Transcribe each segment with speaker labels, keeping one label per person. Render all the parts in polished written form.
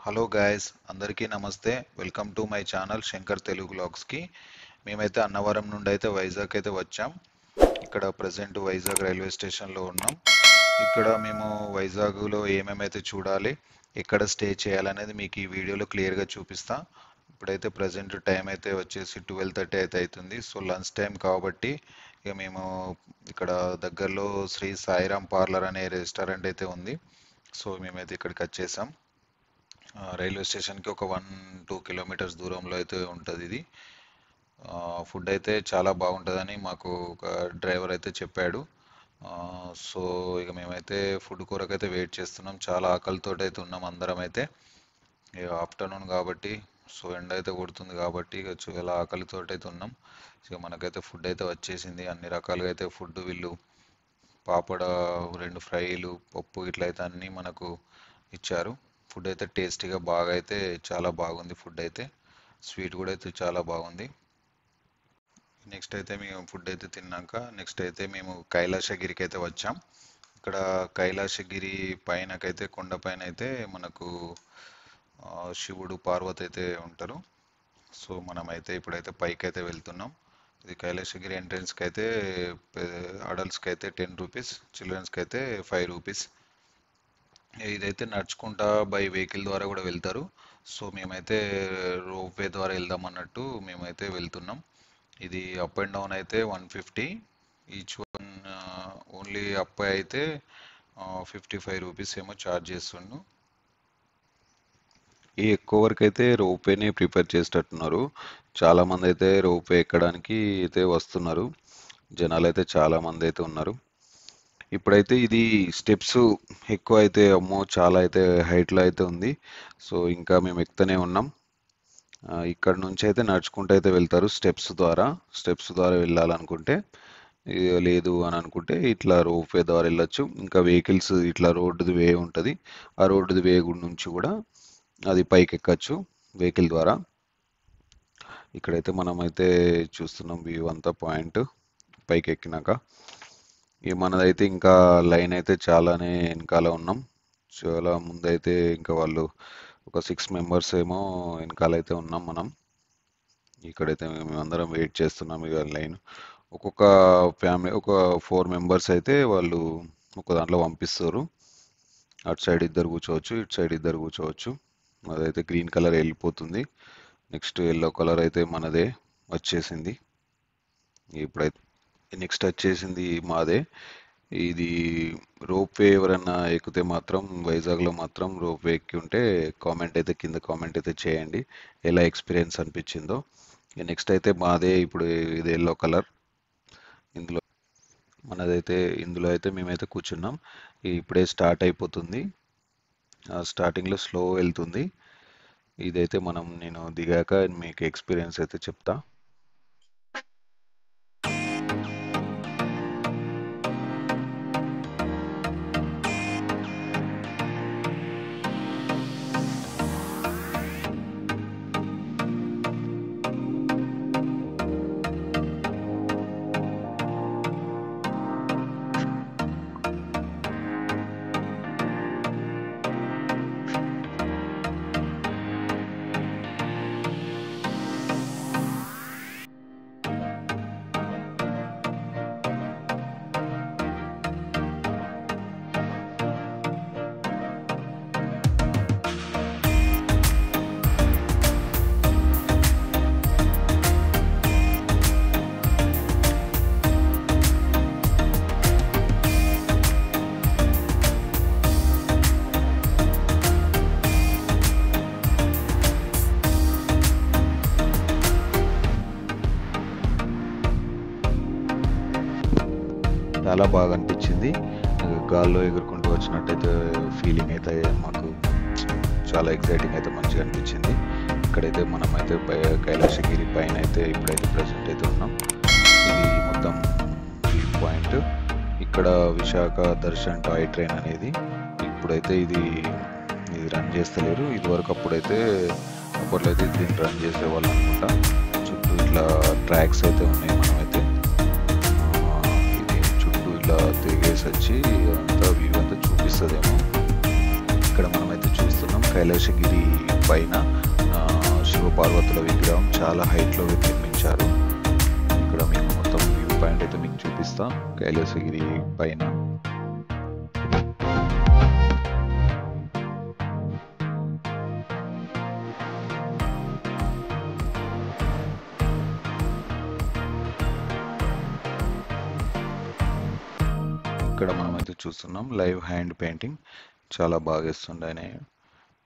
Speaker 1: Hello guys, అందరికీ నమస్తే. Welcome to my channel Shankar Telugu వ్లాగ్స్కి. మేమైతే అన్నవరం నుండి అయితే వైజాగ్ అయితే వచ్చాం. ఇక్కడ ప్రజెంట్ వైజాగ్ రైల్వే స్టేషన్లో ఉన్నాం. ఇక్కడ మేము వైజాగ్లో ఏమేమైతే చూడాలి, ఎక్కడ స్టే చేయాలనేది మీకు ఈ వీడియోలో క్లియర్గా చూపిస్తా. ఇప్పుడైతే ప్రజెంట్ టైం అయితే వచ్చేసి 12:30 అయితే అవుతుంది. సో లంచ్ టైం కాబట్టి ఇక మేము ఇక్కడ దగ్గరలో శ్రీ సాయిరామ్ పార్లర్ అనే రెస్టారెంట్ అయితే ఉంది. సో మేమైతే ఇక్కడికి వచ్చేసాం. రైల్వే స్టేషన్కి ఒక 1-2 కిలోమీటర్స్ దూరంలో అయితే ఉంటుంది ఇది. ఫుడ్ అయితే చాలా బాగుంటుందని మాకు ఒక డ్రైవర్ అయితే చెప్పాడు. సో ఇక మేమైతే ఫుడ్ కొరకైతే వెయిట్ చేస్తున్నాం. చాలా ఆకలితో అయితే ఉన్నాం అందరం అయితే. ఇక ఆఫ్టర్నూన్ కాబట్టి సో ఎండ అయితే కొడుతుంది కాబట్టి ఇక చాలా ఆకలితో అయితే ఉన్నాం. ఇక మనకైతే ఫుడ్ అయితే వచ్చేసింది. అన్ని రకాలుగా అయితే ఫుడ్ వీళ్ళు పాపడ, 2 ఫ్రైలు, పప్పు ఇట్లా అయితే అన్నీ మనకు ఇచ్చారు. ఫుడ్ అయితే టేస్టీగా బాగా అయితే చాలా బాగుంది. ఫుడ్ అయితే స్వీట్ కూడా అయితే చాలా బాగుంది. నెక్స్ట్ అయితే మేము ఫుడ్ అయితే తిన్నాక నెక్స్ట్ అయితే మేము కైలాసగిరికి అయితే వచ్చాం. ఇక్కడ కైలాసగిరి పైనకైతే కొండ పైన అయితే మనకు శివుడు పార్వతి అయితే ఉంటారు. సో మనమైతే ఇప్పుడైతే పైకి అయితే వెళ్తున్నాం. ఇది కైలాసగిరి ఎంట్రన్స్కి అయితే అడల్ట్స్కి అయితే 10 రూపీస్, చిల్డ్రన్స్కి అయితే 5 రూపీస్. ఇదైతే నడుచుకుంటా బై వెహికల్ ద్వారా కూడా వెళ్తారు. సో మేమైతే రోప్వే ద్వారా వెళ్దాం అన్నట్టు మేమైతే వెళ్తున్నాం. ఇది అప్ అండ్ డౌన్ అయితే 150 ఈచ్ వన్. ఓన్లీ అప్ అయితే 55 రూపీస్ ఏమో ఛార్జ్ చేస్తుండు. ఈ ఎక్కువ వరకు అయితే రోప్వేని ప్రిఫర్ చేసేటట్టున్నారు. చాలామంది అయితే రోప్వే ఎక్కడానికి అయితే వస్తున్నారు. జనాలు అయితే చాలామంది అయితే ఉన్నారు. ఇప్పుడైతే ఇది స్టెప్స్ ఎక్కువ అయితే అమ్మో చాలా అయితే హైట్లో అయితే ఉంది. సో ఇంకా మేము ఎక్కుతూనే ఉన్నాం. ఇక్కడ నుంచి అయితే నడుచుకుంటూ అయితే వెళ్తారు స్టెప్స్ ద్వారా వెళ్ళాలనుకుంటే. లేదు అని అనుకుంటే ఇట్లా రోప్వే ద్వారా వెళ్ళొచ్చు. ఇంకా వెహికల్స్ ఇట్లా రోడ్డుది వే ఉంటుంది. ఆ రోడ్డుది వే నుంచి కూడా అది పైకి ఎక్కచ్చు వెహికల్ ద్వారా. ఇక్కడైతే మనమైతే చూస్తున్నాం వ్యూ అంతా పాయింట్ పైకి ఎక్కినాక. మనదైతే ఇంకా లైన్ అయితే చాలానే వెనకాల ఉన్నాం. చాలా ముందైతే ఇంకా వాళ్ళు ఒక 6 మెంబర్స్ ఏమో వెనకాల అయితే ఉన్నాం మనం. ఇక్కడైతే మేమందరం వెయిట్ చేస్తున్నాం ఇక లైన్. ఒక్కొక్క ఫ్యామిలీ ఒక 4 మెంబర్స్ అయితే వాళ్ళు ఒక దాంట్లో పంపిస్తారు. అటు సైడ్ ఇద్దరు కూర్చోవచ్చు, ఇటు సైడ్ ఇద్దరు కూర్చోవచ్చు. అదైతే గ్రీన్ కలర్ వెళ్ళిపోతుంది. నెక్స్ట్ ఎల్లో కలర్ అయితే మనదే వచ్చేసింది. ఇప్పుడైతే నెక్స్ట్ వచ్చేసింది మాదే. ఇది రోప్వే ఎవరన్నా ఎక్కితే మాత్రం వైజాగ్లో మాత్రం రోప్వే ఎక్కి ఉంటే కింద కామెంట్ అయితే చేయండి ఎలా ఎక్స్పీరియన్స్ అనిపించిందో. నెక్స్ట్ అయితే మాదే ఇప్పుడు ఇది ఎల్లో కలర్. ఇందులో అయితే మేమైతే కూర్చున్నాం. ఇప్పుడే స్టార్ట్ అయిపోతుంది. స్టార్టింగ్లో స్లో వెళ్తుంది. ఇదైతే నేను దిగాక మీకు ఎక్స్పీరియన్స్ అయితే చెప్తా. చాలా బాగా అనిపించింది. గాల్లో ఎగురుకుంటూ వచ్చినట్టయితే ఫీలింగ్ అయితే మాకు చాలా ఎగ్జైటింగ్ అయితే మంచిగా అనిపించింది. ఇక్కడైతే మనమైతే కైలాసగిరి పైన అయితే ఇప్పుడైతే ప్రజెంట్ అయితే ఉన్నాం. ఇది మొత్తం వ్యూ పాయింట్. ఇక్కడ విశాఖ దర్శన్ టాయ్ ట్రైన్ అనేది ఇప్పుడైతే ఇది రన్ చేస్తలేరు. ఇదివరకు అప్పట్లో అయితే దీన్ని రన్ చేసేవాళ్ళు అనుకుంటా. చుట్టూ ఇట్లా ట్రాక్స్ అయితే ఉన్నాయి. మనమైతే తిరిగేసి వచ్చి అంతా వ్యూ అంతా చూపిస్తుందేమో. ఇక్కడ మనమైతే చూస్తున్నాం. కైలాసగిరి పైన శివపార్వతుల విగ్రహం చాలా హైట్లో నిర్మించారు. ఇక్కడ మీకు మొత్తం వ్యూ పాయింట్ అయితే మీకు చూపిస్తా కైలాసగిరి పైన. ఇక్కడ మనమైతే చూస్తున్నాం లైవ్ హ్యాండ్ పెయింటింగ్, చాలా బాగా వేస్తుండే ఆయన.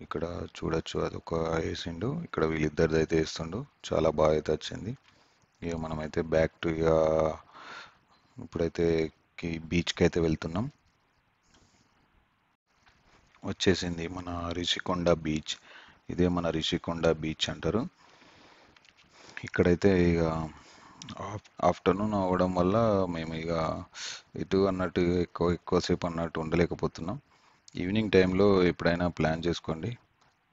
Speaker 1: ఇక్కడ చూడొచ్చు అదొక వేసిండు, ఇక్కడ వీళ్ళిద్దరిది అయితే వేస్తుండు, చాలా బాగా అయితే వచ్చింది. ఇక మనమైతే బ్యాక్ టు ఇక ఇప్పుడైతే బీచ్కి అయితే వెళ్తున్నాం. వచ్చేసింది మన రిషికొండ బీచ్. ఇదే మన రిషికొండ బీచ్ అంటారు. ఇక్కడైతే ఇక ఆఫ్టర్నూన్ అవ్వడం వల్ల మేము ఇక ఇటు అన్నట్టు ఎక్కువసేపు అన్నట్టు ఉండలేకపోతున్నాం. ఈవినింగ్ టైంలో ఎప్పుడైనా ప్లాన్ చేసుకోండి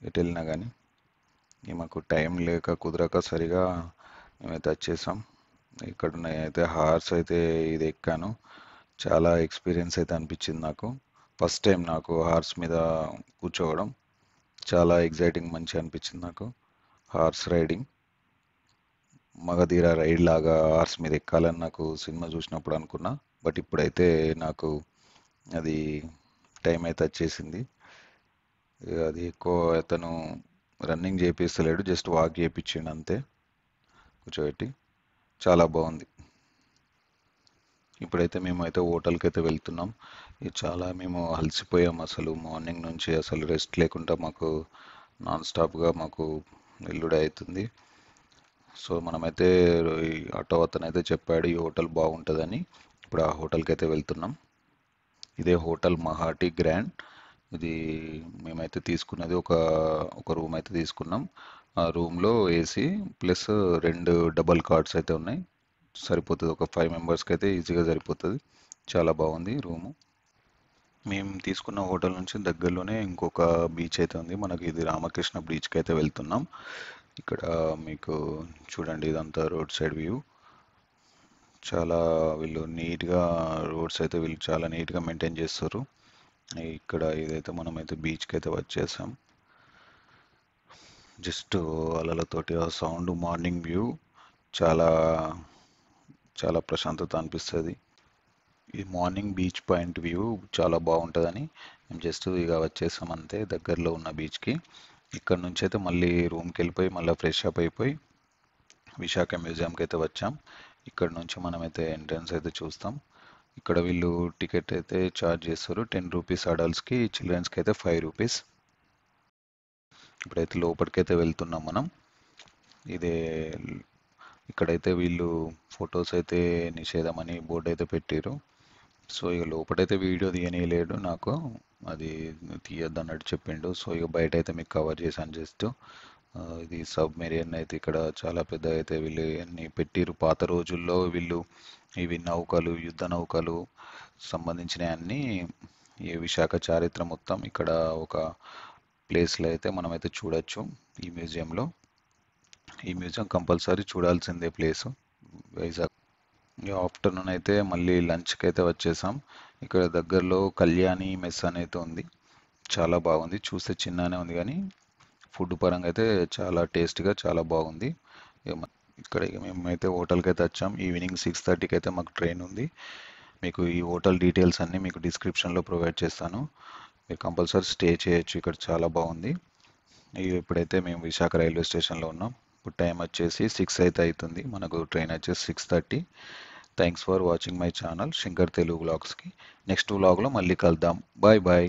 Speaker 1: ఎటు వెళ్ళినా కానీ. మాకు టైం లేక కుదరక సరిగా మేమైతే వచ్చేసాం. ఇక్కడ అయితే హార్స్ అయితే ఇది ఎక్కాను, చాలా ఎక్స్పీరియన్స్ అయితే అనిపించింది నాకు. ఫస్ట్ టైం నాకు హార్స్ మీద కూర్చోవడం, చాలా ఎగ్జైటింగ్ మంచిగా అనిపించింది నాకు హార్స్ రైడింగ్. మగధీర రైడ్ లాగా హార్స్ మీద ఎక్కాలని నాకు సినిమా చూసినప్పుడు అనుకున్నా, బట్ ఇప్పుడైతే నాకు అది టైం అయితే వచ్చేసింది. అది ఎక్కువ అతను రన్నింగ్ చేపిస్తలేడు, జస్ట్ వాక్ చేయించిండు అంతే కూర్చోబెట్టి. చాలా బాగుంది. ఇప్పుడైతే మేమైతే హోటల్కి అయితే వెళ్తున్నాం. ఇది చాలా మేము అలసిపోయాం, అసలు మార్నింగ్ నుంచి అసలు రెస్ట్ లేకుండా మాకు నాన్ స్టాప్గా మాకు వెల్లుడే అవుతుంది. సో మనమైతే ఈ ఆటో అతను అయితే చెప్పాడు ఈ హోటల్ బాగుంటుందని. ఇప్పుడు ఆ హోటల్కి అయితే వెళ్తున్నాం. ఇదే హోటల్ మహాటి గ్రాండ్. ఇది మేమైతే తీసుకున్నది ఒక రూమ్ అయితే తీసుకున్నాం. ఆ రూమ్లో ఏసీ ప్లస్ 2 డబల్ కార్డ్స్ అయితే ఉన్నాయి, సరిపోతుంది. ఒక 5 మెంబర్స్కి అయితే ఈజీగా సరిపోతుంది. చాలా బాగుంది రూము. మేము తీసుకున్న హోటల్ నుంచి దగ్గరలోనే ఇంకొక బీచ్ అయితే ఉంది మనకి, ఇది రామకృష్ణ బీచ్కి అయితే వెళ్తున్నాం. ఇక్కడ మీకు చూడండి, ఇదంతా రోడ్ సైడ్ వ్యూ. చాలా వీళ్ళు నీట్గా రోడ్స్ అయితే వీళ్ళు చాలా నీట్గా మెయింటైన్ చేస్తారు. ఇక్కడ ఇదైతే మనమైతే బీచ్కి అయితే వచ్చేసాం. జస్ట్ అలలతోటి ఆ సౌండ్, మార్నింగ్ వ్యూ చాలా చాలా ప్రశాంతత అనిపిస్తుంది. ఈ మార్నింగ్ బీచ్ పాయింట్ వ్యూ చాలా బాగుంటుందని మేము జస్ట్ ఇక వచ్చేసాం అంతే దగ్గరలో ఉన్న బీచ్కి. ఇక్కడ నుంచి అయితే మళ్ళీ రూమ్కి వెళ్ళిపోయి మళ్ళీ ఫ్రెష్ అప్ అయిపోయి విశాఖ మ్యూజియంకి అయితే వచ్చాం. ఇక్కడ నుంచి మనమైతే ఎంట్రన్స్ అయితే చూస్తాం. ఇక్కడ వీళ్ళు టికెట్ అయితే ఛార్జ్ చేస్తారు, 10 రూపీస్ అడల్ట్స్కి, చిల్డ్రన్స్కి అయితే 5 రూపీస్. ఇప్పుడైతే లోపలికైతే వెళ్తున్నాం మనం. ఇదే ఇక్కడైతే వీళ్ళు ఫొటోస్ అయితే నిషేధం అని బోర్డు అయితే పెట్టారు. సో ఇక లోపలైతే వీడియో తీయనీయలేడు నాకు, అది తీయద్దు అన్నట్టు చెప్పిండు. సో ఇక బయట అయితే మీకు కవర్ చేశాను జస్ట్. ఇది సబ్మెరీన్ అయితే ఇక్కడ చాలా పెద్ద అయితే వీళ్ళు అన్ని పెట్టిరు. పాత రోజుల్లో వీళ్ళు ఇవి నౌకలు, యుద్ధ నౌకలు సంబంధించిన అన్ని ఈ విశాఖ చారిత్ర మొత్తం ఇక్కడ ఒక ప్లేస్లో అయితే మనమైతే చూడొచ్చు ఈ మ్యూజియంలో. ఈ మ్యూజియం కంపల్సరీ చూడాల్సిందే ప్లేసు వైజాగ్. ఆఫ్టర్నూన్ అయితే మళ్ళీ లంచ్కి అయితే వచ్చేసాం. ఇక్కడ దగ్గరలో కళ్యాణి మెస్ అనేది ఉంది, చాలా బాగుంది. చూస్తే చిన్ననే ఉంది కానీ ఫుడ్ పరంగా అయితే చాలా టేస్ట్గా చాలా బాగుంది. ఇక్కడ మేమైతే హోటల్కి అయితే వచ్చాం. ఈవినింగ్ 6:30కి అయితే మాకు ట్రైన్ ఉంది. మీకు ఈ హోటల్ డీటెయిల్స్ అన్నీ మీకు డిస్క్రిప్షన్లో ప్రొవైడ్ చేస్తాను, మీరు కంపల్సరీ స్టే చేయొచ్చు. ఇక్కడ చాలా బాగుంది. ఇప్పుడైతే మేము విశాఖ రైల్వే స్టేషన్లో ఉన్నాం. ఇప్పుడు టైం వచ్చేసి 6 అయితే అవుతుంది, మనకు ట్రైన్ వచ్చేసి 6:30. Thanks for watching my channel Shankar Telugu వ్లాగ్స్కి. నెక్స్ట్ వ్లాగ్లో మళ్ళీ కలుద్దాం. Bye bye.